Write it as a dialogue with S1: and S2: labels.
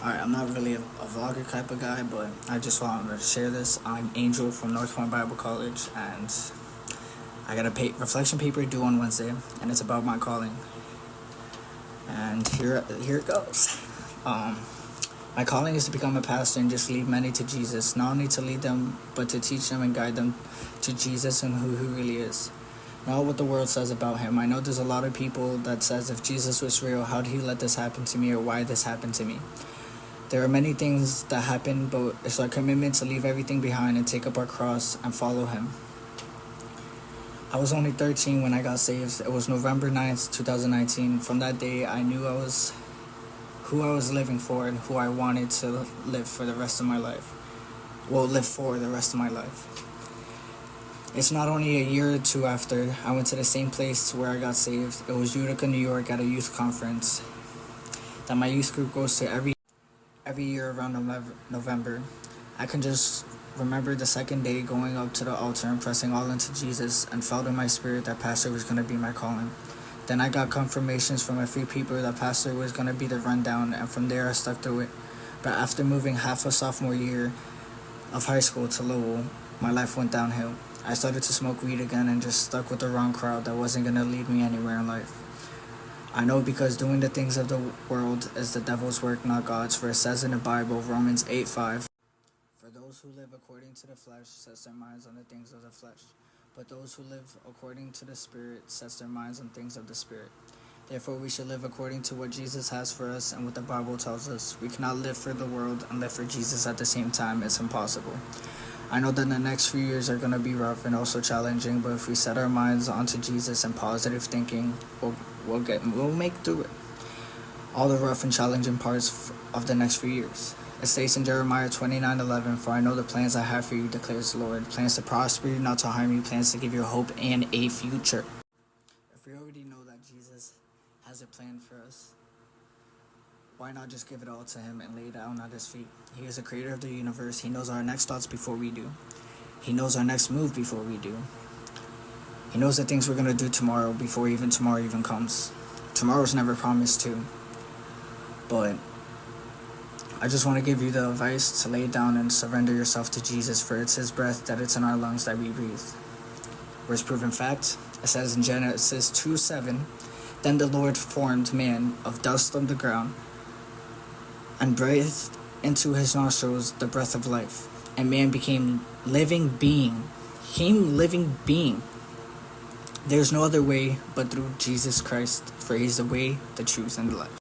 S1: Alright, I'm not really a vlogger type of guy, but I just wanted to share this. I'm Angel from North Point Bible College, and I got a reflection paper due on Wednesday, and it's about my calling. And here it goes. My calling is to become a pastor and just lead many to Jesus. Not only to lead them, but to teach them and guide them to Jesus and who he really is. Not what the world says about him. I know there's a lot of people that says, if Jesus was real, how did he let this happen to me, or why this happened to me? There are many things that happen, but it's our commitment to leave everything behind and take up our cross and follow him. I was only 13 when I got saved. It was November 9th, 2019. From that day, I knew who I was living for and who I wanted to live for the rest of my life. Live for the rest of my life. It's not only a year or two after I went to the same place where I got saved. It was Utica, New York, at a youth conference that my youth group goes to every year around November. I can just remember the second day going up to the altar and pressing all into Jesus, and felt in my spirit that pastor was going to be my calling. Then I got confirmations from a few people that pastor was going to be the rundown, and from there I stuck through it. But after moving half a sophomore year of high school to Lowell, my life went downhill. I started to smoke weed again and just stuck with the wrong crowd that wasn't going to lead me anywhere in life. I know because doing the things of the world is the devil's work, not God's, for it says in the Bible, Romans 8:5, for those who live according to the flesh sets their minds on the things of the flesh, but those who live according to the Spirit sets their minds on things of the Spirit. Therefore we should live according to what Jesus has for us and what the Bible tells us. We cannot live for the world and live for Jesus at the same time. It's impossible. I know that the next few years are going to be rough and also challenging, but if we set our minds onto Jesus and positive thinking, we'll make through it. All the rough and challenging parts of the next few years. It states in Jeremiah 29:11, for I know the plans I have for you, declares the Lord, plans to prosper you, not to harm you, plans to give you hope and a future. If we already know that Jesus has a plan for us, why not just give it all to him and lay it down at his feet? He is the creator of the universe. He knows our next thoughts before we do. He knows our next move before we do. He knows the things we're going to do tomorrow before tomorrow even comes. Tomorrow's never promised to. But I just want to give you the advice to lay down and surrender yourself to Jesus, for it's his breath that it's in our lungs that we breathe. Where's proven fact? It says in Genesis 2:7, then the Lord formed man of dust of the ground and breathed into his nostrils the breath of life, and man became living being. There's no other way but through Jesus Christ, for he's the way, the truth, and the life.